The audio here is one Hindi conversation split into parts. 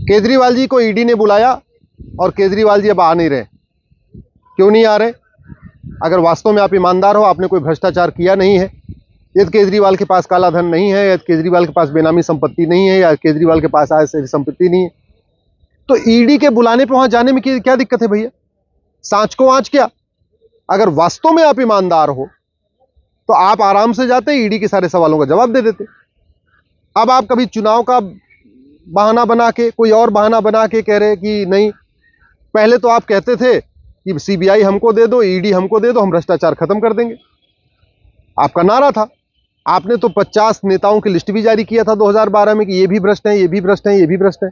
केजरीवाल जी को ईडी ने बुलाया और केजरीवाल जी अब आ नहीं रहे। क्यों नहीं आ रहे? अगर वास्तव में आप ईमानदार हो, आपने कोई भ्रष्टाचार किया नहीं है, यदि केजरीवाल के पास काला धन नहीं है, यदि केजरीवाल के पास बेनामी संपत्ति नहीं है, या केजरीवाल के पास आय से संपत्ति नहीं है, तो ईडी के बुलाने पर वहां जाने में क्या दिक्कत है भैया? सांच को आंच क्या? अगर वास्तव में आप ईमानदार हो तो आप आराम से जाते, ईडी के सारे सवालों का जवाब दे देते। अब आप कभी चुनाव का बहाना बना के, कोई और बहाना बना के कह रहे कि नहीं, पहले तो आप कहते थे कि सीबीआई हमको दे दो, ईडी हमको दे दो, हम भ्रष्टाचार खत्म कर देंगे। आपका नारा था। आपने तो 50 नेताओं की लिस्ट भी जारी किया था 2012 में कि ये भी भ्रष्ट हैं, ये भी भ्रष्ट हैं, ये भी भ्रष्ट हैं।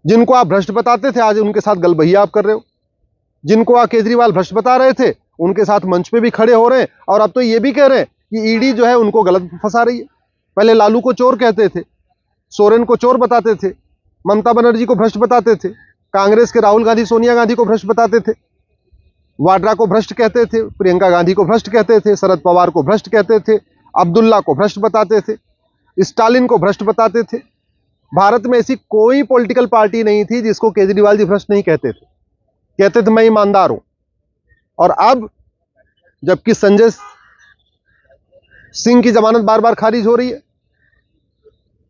जिनको आप भ्रष्ट बताते थे, आज उनके साथ गलबहिया आप कर रहे हो। जिनको आप केजरीवाल भ्रष्ट बता रहे थे, उनके साथ मंच पे भी खड़े हो रहे हैं, और अब तो ये भी कह रहे हैं कि ईडी जो है उनको गलत फंसा रही है। पहले लालू को चोर कहते थे, सोरेन को चोर बताते थे, ममता बनर्जी को भ्रष्ट बताते थे, कांग्रेस के राहुल गांधी सोनिया गांधी को भ्रष्ट बताते थे, वाड्रा को भ्रष्ट कहते थे, प्रियंका गांधी को भ्रष्ट कहते थे, शरद पवार को भ्रष्ट कहते थे, अब्दुल्ला को भ्रष्ट बताते थे, स्टालिन को भ्रष्ट बताते थे। भारत में ऐसी कोई पॉलिटिकल पार्टी नहीं थी जिसको केजरीवाल जी भ्रष्ट नहीं कहते थे। कहते थे मैं ईमानदार हूं। और अब जबकि संजय सिंह की जमानत बार बार खारिज हो रही है,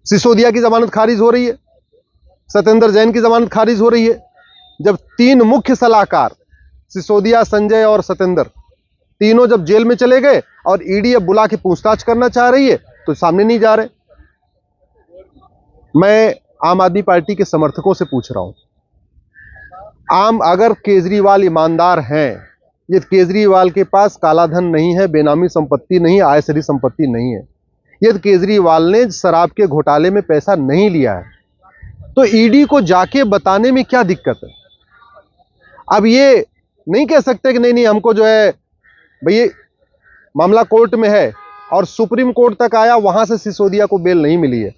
सिसोदिया की जमानत खारिज हो रही है, सत्येंद्र जैन की जमानत खारिज हो रही है, जब 3 मुख्य सलाहकार सिसोदिया, संजय और सत्येंद्र तीनों जब जेल में चले गए और ईडी अब बुला के पूछताछ करना चाह रही है, तो सामने नहीं जा रहे। मैं आम आदमी पार्टी के समर्थकों से पूछ रहा हूं, अगर केजरीवाल ईमानदार हैं, ये केजरीवाल के पास काला धन नहीं है, बेनामी संपत्ति नहीं है, आय से संपत्ति नहीं है, यदि केजरीवाल ने शराब के घोटाले में पैसा नहीं लिया है, तो ईडी को जाके बताने में क्या दिक्कत है? अब ये नहीं कह सकते कि नहीं हमको जो है भैया मामला कोर्ट में है और सुप्रीम कोर्ट तक आया, वहां से सिसोदिया को बेल नहीं मिली है।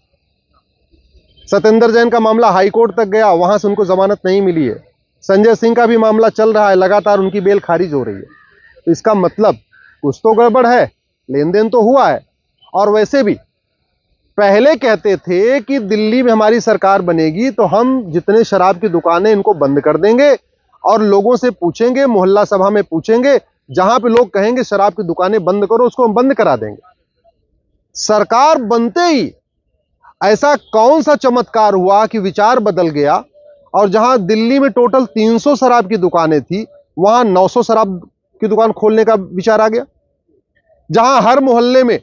सत्येंद्र जैन का मामला हाई कोर्ट तक गया, वहां से उनको जमानत नहीं मिली है। संजय सिंह का भी मामला चल रहा है, लगातार उनकी बेल खारिज हो रही है। तो इसका मतलब कुछ तो गड़बड़ है, लेन देन तो हुआ है। और वैसे भी पहले कहते थे कि दिल्ली में हमारी सरकार बनेगी तो हम जितने शराब की दुकानें इनको बंद कर देंगे और लोगों से पूछेंगे, मोहल्ला सभा में पूछेंगे, जहां पे लोग कहेंगे शराब की दुकानें बंद करो, उसको हम बंद करा देंगे। सरकार बनते ही ऐसा कौन सा चमत्कार हुआ कि विचार बदल गया, और जहां दिल्ली में टोटल 300 शराब की दुकानें थी, वहां 900 शराब की दुकान खोलने का विचार आ गया। जहां हर मोहल्ले में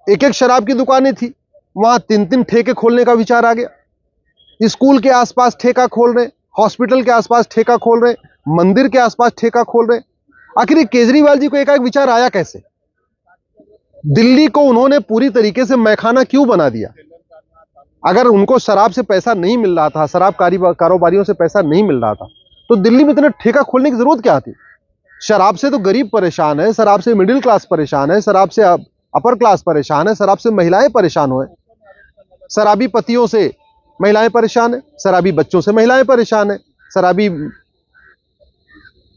एक एक शराब की दुकानें थी, वहां 3-3 ठेके खोलने का विचार आ गया। स्कूल के आसपास ठेका खोल रहे, हॉस्पिटल के आसपास ठेका खोल रहे, मंदिर के आसपास ठेका खोल रहे। आखिर केजरीवाल जी को एकाएक विचार आया कैसे? दिल्ली को उन्होंने पूरी तरीके से मैखाना क्यों बना दिया? अगर उनको शराब से पैसा नहीं मिल रहा था, शराब कारोबारियों से पैसा नहीं मिल रहा था, तो दिल्ली में इतना ठेका खोलने की जरूरत क्या थी? शराब से तो गरीब परेशान है, शराब से मिडिल क्लास परेशान है, शराब से अपर क्लास परेशान है, शराब से महिलाएं परेशान हुए, शराबी पतियों से महिलाएं परेशान है, शराबी बच्चों से महिलाएं परेशान है, शराबी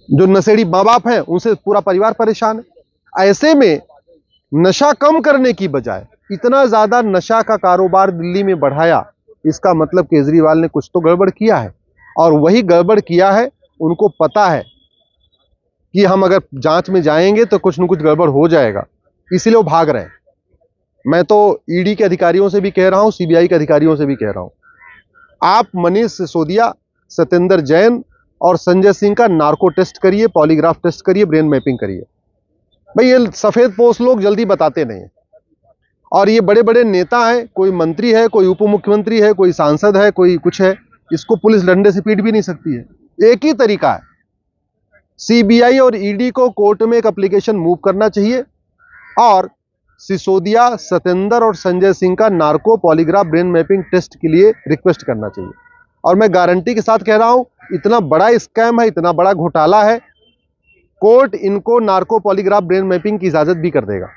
जो नशेड़ी माँ बाप हैं उनसे पूरा परिवार परेशान है। ऐसे में नशा कम करने की बजाय इतना ज्यादा नशा का कारोबार दिल्ली में बढ़ाया, इसका मतलब केजरीवाल ने कुछ तो गड़बड़ किया है। और वही गड़बड़ किया है, उनको पता है कि हम अगर जांच में जाएंगे तो कुछ न कुछ गड़बड़ हो जाएगा, इसीलिए वो भाग रहे हैं। मैं तो ईडी के अधिकारियों से भी कह रहा हूं, सीबीआई के अधिकारियों से भी कह रहा हूं, आप मनीष सिसोदिया, सत्येंद्र जैन और संजय सिंह का नार्को टेस्ट करिए, पॉलीग्राफ टेस्ट करिए, ब्रेन मैपिंग करिए। भाई ये सफेद पोस्ट लोग जल्दी बताते नहीं हैं, और ये बड़े बड़े नेता हैं, कोई मंत्री है, कोई उप मुख्यमंत्री है, कोई सांसद है, कोई कुछ है, इसको पुलिस डंडे से पीट भी नहीं सकती है। एक ही तरीका है, सीबीआई और ईडी को कोर्ट में एक एप्लीकेशन मूव करना चाहिए और सिसोदिया, सत्येंद्र और संजय सिंह का narco polygraph brain mapping test के लिए रिक्वेस्ट करना चाहिए। और मैं गारंटी के साथ कह रहा हूं, इतना बड़ा स्कैम है, इतना बड़ा घोटाला है, कोर्ट इनको नार्को पॉलीग्राफ ब्रेन मैपिंग की इजाजत भी कर देगा।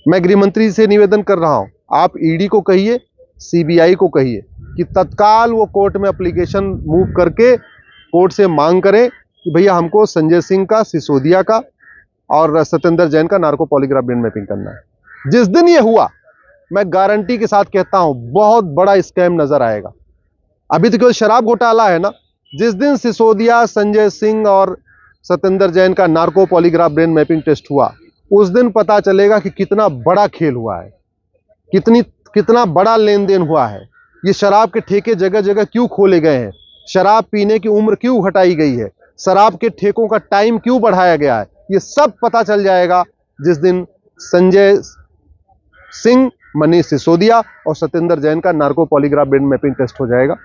मैं गृह मंत्री से निवेदन कर रहा हूं, आप ईडी को कहिए, सीबीआई को कहिए कि तत्काल वो कोर्ट में एप्लीकेशन मूव करके कोर्ट से मांग करें कि भैया हमको संजय सिंह का, सिसोदिया का और सत्येंद्र जैन का नार्को पॉलीग्राफ ब्रेन मैपिंग करना है। जिस दिन ये हुआ, मैं गारंटी के साथ कहता हूं बहुत बड़ा स्कैम नजर आएगा। अभी तो केवल शराब घोटाला है ना। जिस दिन सिसोदिया, संजय सिंह और सत्येंद्र जैन का narco polygraph brain mapping test हुआ, उस दिन पता चलेगा कि कितना बड़ा खेल हुआ है, कितना बड़ा लेन देन हुआ है। ये शराब के ठेके जगह जगह क्यों खोले गए हैं, शराब पीने की उम्र क्यों घटाई गई है, शराब के ठेकों का टाइम क्यों बढ़ाया गया है, ये सब पता चल जाएगा जिस दिन संजय सिंह, मनीष सिसोदिया और सत्येंद्र जैन का narco polygraph brain mapping test हो जाएगा।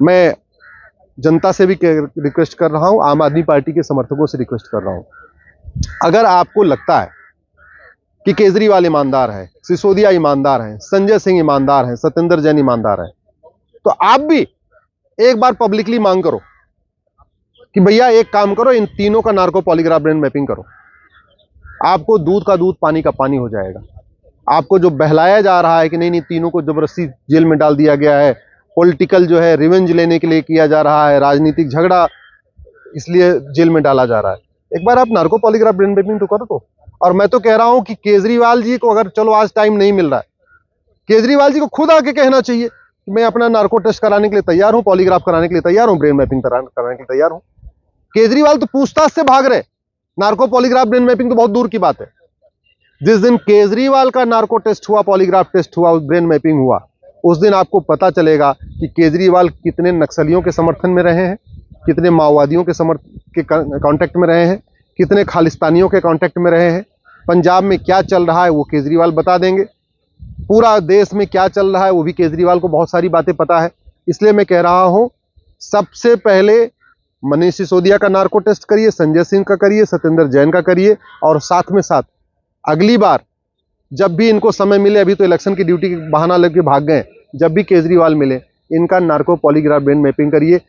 मैं जनता से भी रिक्वेस्ट कर रहा हूं, आम आदमी पार्टी के समर्थकों से रिक्वेस्ट कर रहा हूं, अगर आपको लगता है कि केजरीवाल ईमानदार है, सिसोदिया ईमानदार है, संजय सिंह ईमानदार है, सत्येंद्र जैन ईमानदार है, तो आप भी एक बार पब्लिकली मांग करो कि भैया एक काम करो, इन तीनों का नार्को पॉलीग्राफ ब्रेन मैपिंग करो। आपको दूध का दूध, पानी का पानी हो जाएगा। आपको जो बहलाया जा रहा है कि नहीं नहीं तीनों को जबरदस्ती जेल में डाल दिया गया है, पॉलिटिकल जो है रिवेंज लेने के लिए किया जा रहा है, राजनीतिक झगड़ा इसलिए जेल में डाला जा रहा है, एक बार आप नार्को पॉलीग्राफ ब्रेन मैपिंग तो करो तो। और मैं तो कह रहा हूं कि केजरीवाल जी को, अगर चलो आज टाइम नहीं मिल रहा है, केजरीवाल जी को खुद आके कहना चाहिए कि मैं अपना नार्को टेस्ट कराने के लिए तैयार हूं, पॉलीग्राफ कराने के लिए तैयार हूं, ब्रेन मैपिंग कराने के लिए तैयार हूं। केजरीवाल तो पूछताछ से भाग रहे, नार्को पॉलीग्राफ ब्रेन मैपिंग तो बहुत दूर की बात है। जिस दिन केजरीवाल का नार्को टेस्ट हुआ, पॉलीग्राफ टेस्ट हुआ, ब्रेन मैपिंग हुआ, उस दिन आपको पता चलेगा कि केजरीवाल कितने नक्सलियों के समर्थन में रहे हैं, कितने माओवादियों के कांटेक्ट में रहे हैं, कितने खालिस्तानियों के कांटेक्ट में रहे हैं। पंजाब में क्या चल रहा है वो केजरीवाल बता देंगे, पूरा देश में क्या चल रहा है वो भी केजरीवाल को बहुत सारी बातें पता है। इसलिए मैं कह रहा हूं, सबसे पहले मनीष सिसोदिया का नार्को टेस्ट करिए, संजय सिंह का करिए, सत्येंद्र जैन का करिए, और साथ में साथ अगली बार जब भी इनको समय मिले, अभी तो इलेक्शन की ड्यूटी के बहाना लेके भाग गए, जब भी केजरीवाल मिले, इनका नार्को पॉलीग्राफ ब्रेन मैपिंग करिए।